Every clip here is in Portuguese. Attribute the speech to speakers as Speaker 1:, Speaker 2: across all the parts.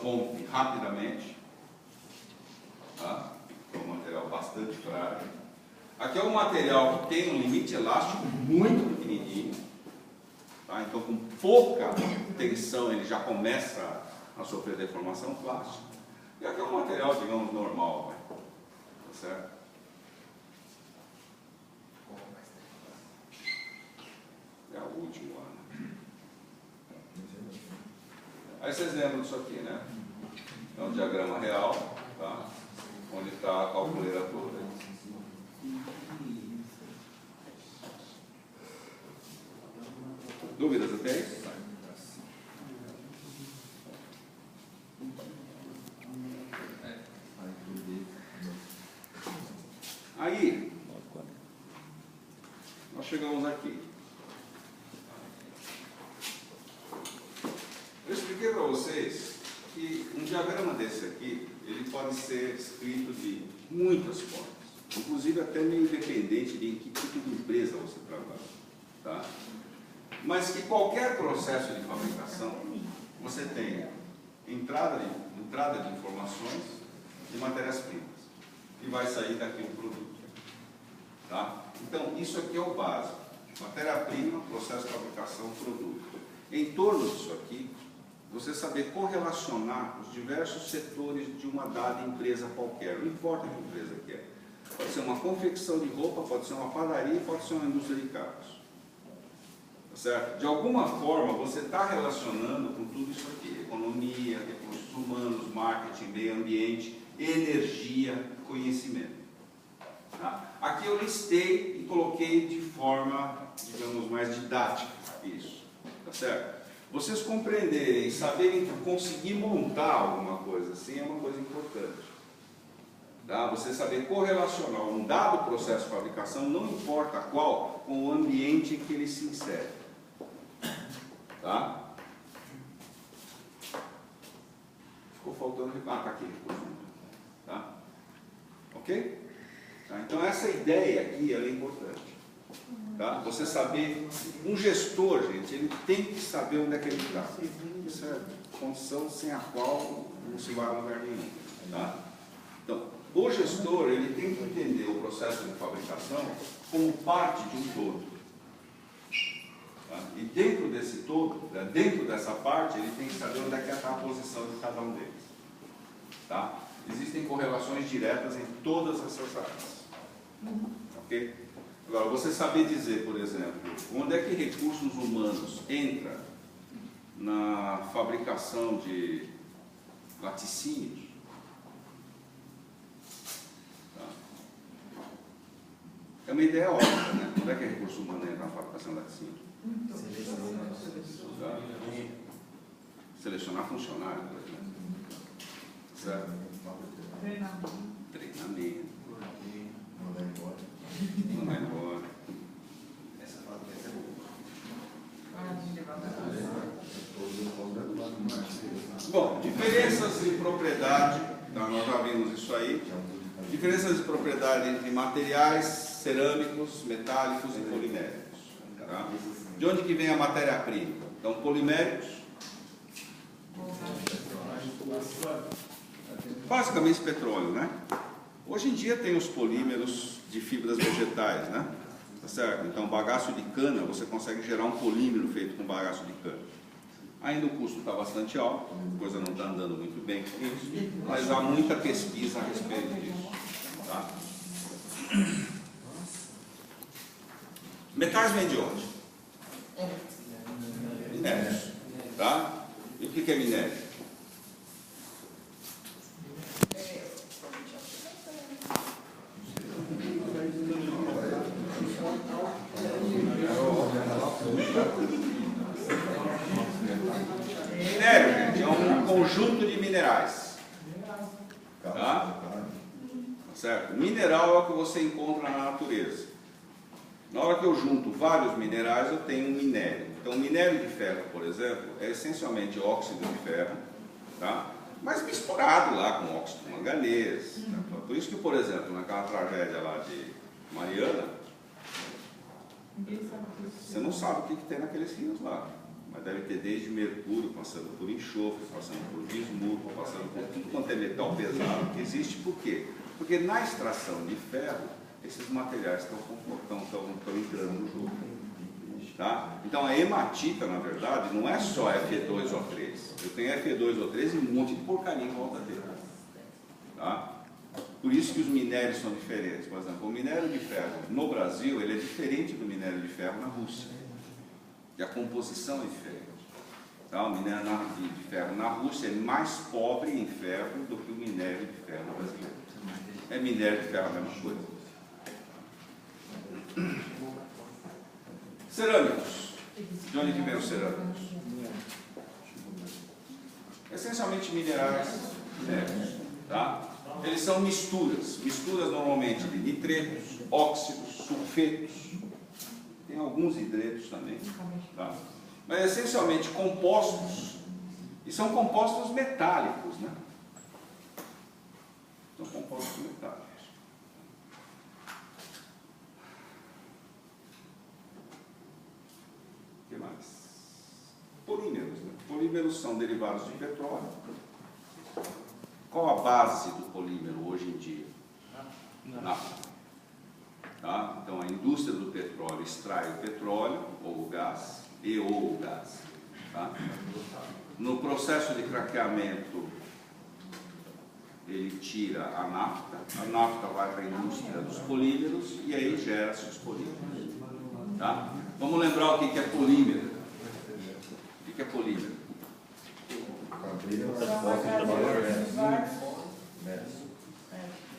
Speaker 1: rompe rapidamente. Tá? É um material bastante frágil. Aqui é um material que tem um limite elástico muito pequenininho. Tá? Então, com pouca tensão, ele já começa a sofrer deformação plástica. E aqui é um material, digamos, normal. Tá certo? É o último ano. Aí vocês lembram disso aqui, né? É um diagrama real, tá? Onde está a calculeira toda. Dúvidas até isso? Aí, nós chegamos aqui. Eu expliquei para vocês que um diagrama desse aqui, ele pode ser escrito de muitas formas, inclusive até meio independente de em que tipo de empresa você trabalha. Tá? Mas que qualquer processo de fabricação, você tenha entrada de informações de matérias-primas, e vai sair daqui um produto. Tá? Então, isso aqui é o básico. Matéria-prima, processo de fabricação, produto. Em torno disso aqui, você saber correlacionar os diversos setores de uma dada empresa qualquer, não importa que empresa que é. Pode ser uma confecção de roupa, pode ser uma padaria, pode ser uma indústria de carros. Tá certo? De alguma forma, você está relacionando com tudo isso aqui. Economia, recursos humanos, marketing, meio ambiente, energia, conhecimento. Tá? Aqui eu listei e coloquei de forma, digamos, mais didática isso. Tá certo? Vocês compreenderem, saberem que conseguir montar alguma coisa assim é uma coisa importante. Tá? Você saber correlacionar um dado processo de fabricação, não importa qual, com o ambiente em que ele se insere. Tá? Ficou faltando... Ah, está aqui. Tá? Ok? Tá? Então essa ideia aqui ela é importante. Tá? Você saber, um gestor, gente, ele tem que saber onde é que ele está. Isso é condição sem a qual não se vai a lugar nenhum. Tá? Então, o gestor, ele tem que entender o processo de fabricação como parte de um todo. Tá? E dentro desse todo, dentro dessa parte, ele tem que saber onde é que está a posição de cada um deles. Tá? Existem correlações diretas em todas essas áreas. Ok? Agora, você saber dizer, por exemplo, onde é que recursos humanos entra na fabricação de laticínios, tá? É uma ideia óbvia, né? Onde é que recurso humano entra na fabricação de laticínios? Tá? Selecionar funcionários, por exemplo. Certo? Treinamento. Não vai embora. Essa é boa. Bom, diferenças de propriedade, tá? Nós já vimos isso aí. Diferenças de propriedade entre materiais cerâmicos, metálicos e poliméricos. Tá? De onde que vem a matéria-prima? Então, poliméricos, basicamente petróleo, né? Hoje em dia tem os polímeros de fibras vegetais, né? Tá certo? Então, bagaço de cana, você consegue gerar um polímero feito com bagaço de cana. Ainda o custo está bastante alto, a coisa não está andando muito bem com isso, mas há muita pesquisa a respeito disso. Tá? Metais vêm de onde? Minérios. Tá? E o que é minério? Minério, gente, é um conjunto de minerais. Tá? Certo? Mineral é o que você encontra na natureza. Na hora que eu junto vários minerais, eu tenho um minério. Então, o minério de ferro, por exemplo, é essencialmente óxido de ferro, tá? Mas misturado lá com óxido de manganês. Tá? Por isso que, por exemplo, naquela tragédia lá de Mariana, você não sabe o que tem naqueles rios lá. mas deve ter desde mercúrio, passando por enxofre, passando por bismuto, passando por tudo quanto é metal pesado que existe. Por quê? Porque na extração de ferro, esses materiais estão entrando no jogo. Tá? Então a hematita, na verdade, não é só Fe2O3. Eu tenho Fe2O3 e um monte de porcaria em volta dele. Tá? Por isso que os minérios são diferentes. Por exemplo, o minério de ferro no Brasil, ele é diferente do minério de ferro na Rússia. E a composição é diferente. Tá? O minério de ferro na Rússia é mais pobre em ferro do que o minério de ferro no brasileiro. É minério de ferro a mesma coisa. Cerâmicos. De onde que vem os cerâmicos? Essencialmente minerais minérios. Tá? Eles são misturas normalmente de nitretos, óxidos, sulfetos, tem alguns hidretos também, tá? Mas essencialmente compostos, e são compostos metálicos, né? São compostos metálicos. O que mais? Polímeros, né? Polímeros são derivados de petróleo. Qual a base do polímero hoje em dia? Nafta. Tá? Então, a indústria do petróleo extrai o petróleo, ou o gás, Tá? No processo de craqueamento, ele tira a nafta vai para a indústria dos polímeros, e aí gera-se os polímeros. Tá? Vamos lembrar o que é polímero. O que é polímero?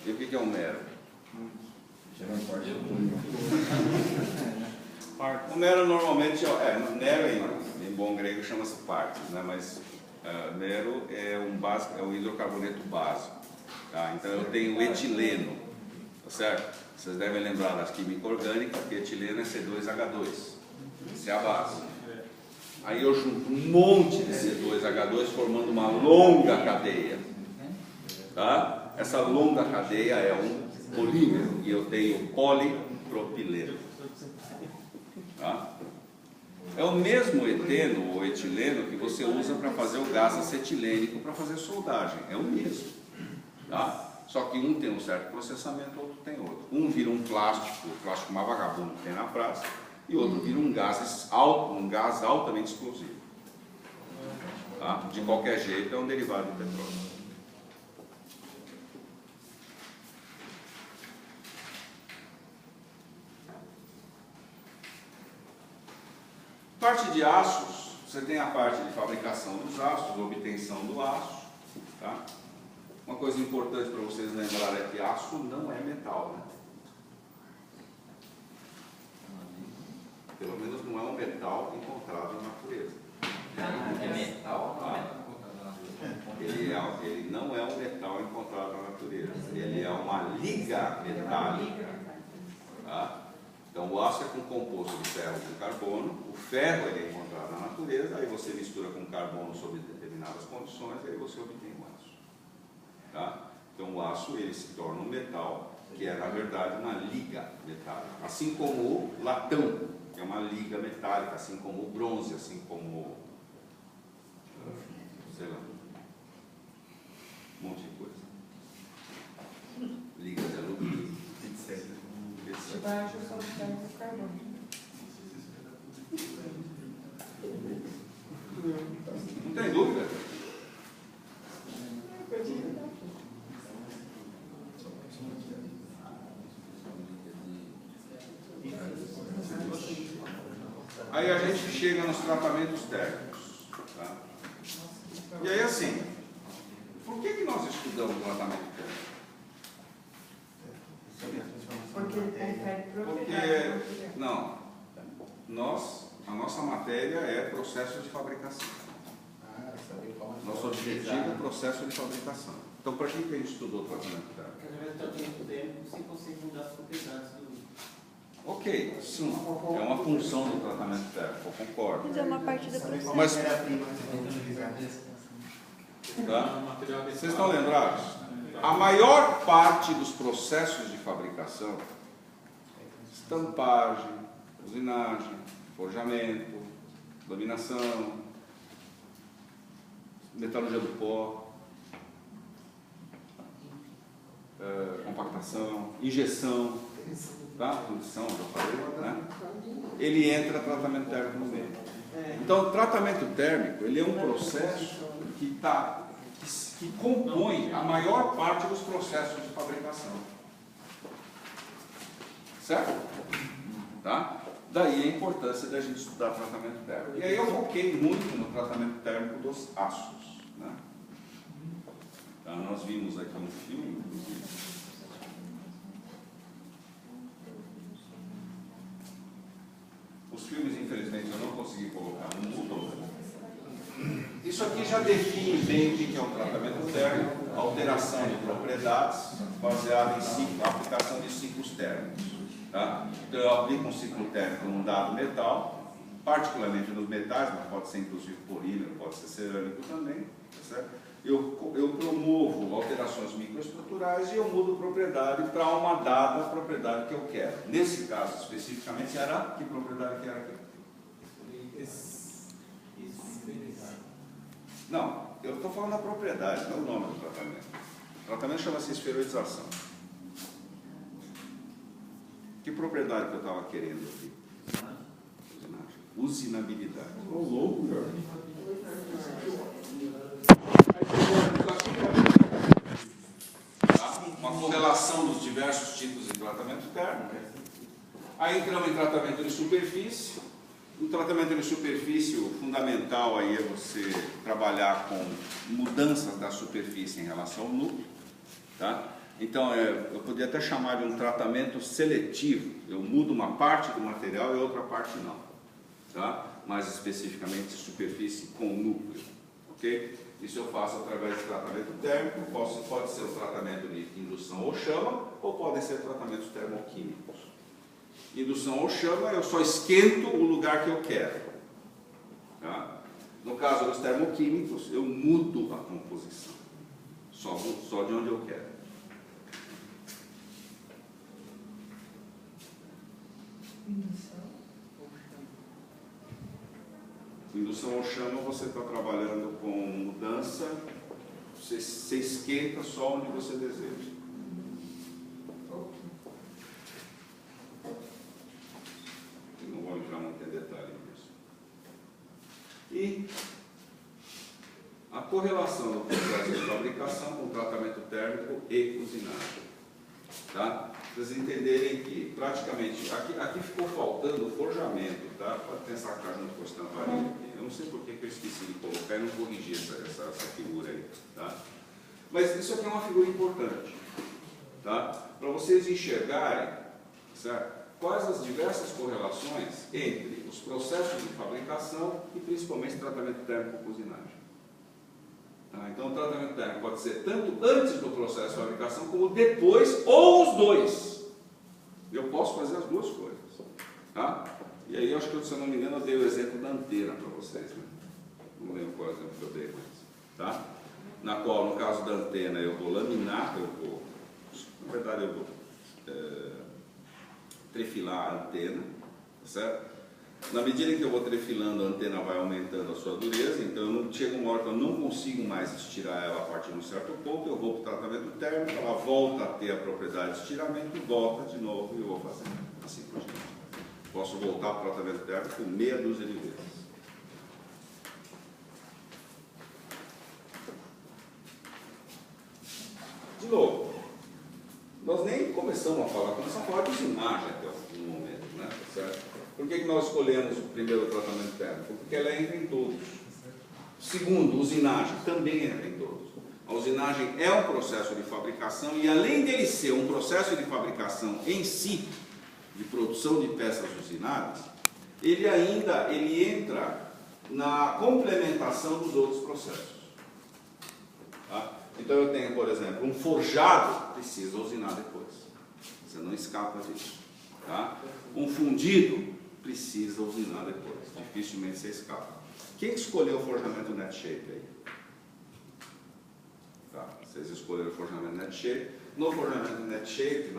Speaker 1: E o que é um mero? O mero normalmente mero em bom grego chama-se partes, né? Mas mero é um hidrocarboneto básico. Tá? Então eu tenho etileno, tá certo? Vocês devem lembrar da química orgânica que etileno é C2H2, essa é a base. Aí eu junto um monte de C2H2 formando uma longa cadeia. Tá? Essa longa cadeia é um polímero e eu tenho polipropileno. Tá? É o mesmo eteno ou etileno que você usa para fazer o gás acetilênico para fazer soldagem. É o mesmo. Tá? Só que um tem um certo processamento, outro tem outro. Um vira um plástico mais vagabundo que tem na praça, e outro vira um gás altamente explosivo. Tá? De qualquer jeito, é um derivado do petróleo. Parte de aços, você tem a parte de fabricação dos aços, obtenção do aço. Tá? Uma coisa importante para vocês lembrarem é que aço não é metal, né? Pelo menos não é um metal encontrado na natureza.
Speaker 2: É metal?
Speaker 1: Ele não é um metal encontrado na natureza. Ele é uma liga metálica. Tá? Então o aço é composto de ferro com carbono. O ferro ele é encontrado na natureza. Aí você mistura com carbono sob determinadas condições e aí você obtém o aço. Tá? Então o aço ele se torna um metal que é na verdade uma liga metálica. Assim como o latão, que é uma liga metálica, assim como o bronze, assim como, sei lá, um monte de coisa. Liga de alumínio, etc.
Speaker 3: Debaixo só do carbono.
Speaker 1: Não tem dúvida. Aí a gente chega nos tratamentos térmicos. Tá? E aí assim, por que nós estudamos o tratamento térmico?
Speaker 3: Porque ele confere
Speaker 1: Porque,
Speaker 3: propriedade.
Speaker 1: não, a nossa matéria é processo de fabricação. Nosso objetivo é o processo de fabricação. Então, para que a gente estudou o tratamento térmico?
Speaker 2: Porque no tratamento térmico você consegue mudar as propriedades do.
Speaker 1: Ok, sim, é uma função do tratamento térmico, eu concordo.
Speaker 4: Mas é uma parte do processo.
Speaker 1: Mas, tá? Vocês estão lembrados? A maior parte dos processos de fabricação, estampagem, usinagem, forjamento, laminação, metalurgia do pó, compactação, injeção, tá? Fundição, já falei, né? Ele entra tratamento térmico no meio. Então, o tratamento térmico, ele é um processo que compõe a maior parte dos processos de fabricação. Certo? Tá? Daí a importância da gente estudar tratamento térmico. E aí eu foquei muito no tratamento térmico dos aços. Né? Então, nós vimos aqui um filme, inclusive. Os filmes, infelizmente, eu não consegui colocar no Moodle. Isso aqui já define bem o que é um tratamento térmico, alteração de propriedades baseada em aplicação de ciclos térmicos. Tá? Então eu aplico um ciclo térmico num dado metal, particularmente nos metais, mas pode ser inclusive polímero, pode ser cerâmico também. Tá certo? Eu promovo alterações microestruturais e eu mudo propriedade para uma dada propriedade que eu quero. Nesse caso especificamente era que propriedade que era aqui? Não, eu estou falando da propriedade, não o nome do tratamento. O tratamento chama-se esferoidização. Que propriedade que eu estava querendo aqui? Usinabilidade. Ô, louco, cara. Tá? Uma correlação dos diversos tipos de tratamento térmico. Aí entramos em tratamento de superfície. No tratamento de superfície, o fundamental aí é você trabalhar com mudanças da superfície em relação ao núcleo. Tá? Então, eu poderia até chamar de um tratamento seletivo. Eu mudo uma parte do material e outra parte não. Tá? Mais especificamente, superfície com núcleo. Ok? Isso eu faço através de tratamento térmico. Pode ser o tratamento de indução ou chama, ou podem ser tratamentos termoquímicos. Indução ou chama, eu só esquento o lugar que eu quero. Tá? No caso dos termoquímicos, eu mudo a composição. Só de onde eu quero. Indução ou chama, você está trabalhando com mudança, você esquenta só onde você deseja. Eu não vou entrar muito em detalhe nisso. E a correlação do processo de fabricação com tratamento térmico e usinagem. Tá? Vocês entenderem que praticamente aqui ficou faltando o forjamento, tá? Pode pensar que está junto com o estamparia aqui. Eu não sei por que eu esqueci de colocar e não corrigi essa figura aí. Tá? Mas isso aqui é uma figura importante. Tá? Para vocês enxergarem, certo? Quais as diversas correlações entre os processos de fabricação e principalmente tratamento térmico com usinagem. Tá? Então o tratamento térmico pode ser tanto antes do processo de fabricação como depois, ou os dois. Eu posso fazer as duas coisas. Tá? E aí eu acho que, se eu não me engano, eu dei o exemplo da antena para vocês. Né? Não lembro qual exemplo que eu dei, mas, tá? Na qual, no caso da antena, eu vou laminar, na verdade eu vou trefilar a antena, certo? Na medida em que eu vou trefilando, a antena vai aumentando a sua dureza, então chega uma hora que eu não consigo mais estirar ela a partir de um certo ponto, eu vou para o tratamento térmico, ela volta a ter a propriedade de estiramento, volta de novo e eu vou fazendo assim por diante. Posso voltar para o tratamento térmico meia dúzia de vezes. De novo, nós nem começamos a falar de usinagem até o momento, né? Certo? Por que nós escolhemos o primeiro tratamento térmico? Porque ela entra em todos. Segundo, usinagem também entra em todos. A usinagem é um processo de fabricação e, além dele ser um processo de fabricação em si, de produção de peças usinadas, ele entra na complementação dos outros processos. Tá? Então eu tenho, por exemplo, um forjado, precisa usinar depois. Você não escapa disso. Tá? Um fundido, precisa usinar depois. Dificilmente você escapa. Quem escolheu o forjamento net shape aí? Tá? Vocês escolheram o forjamento net shape. No forjamento net shape,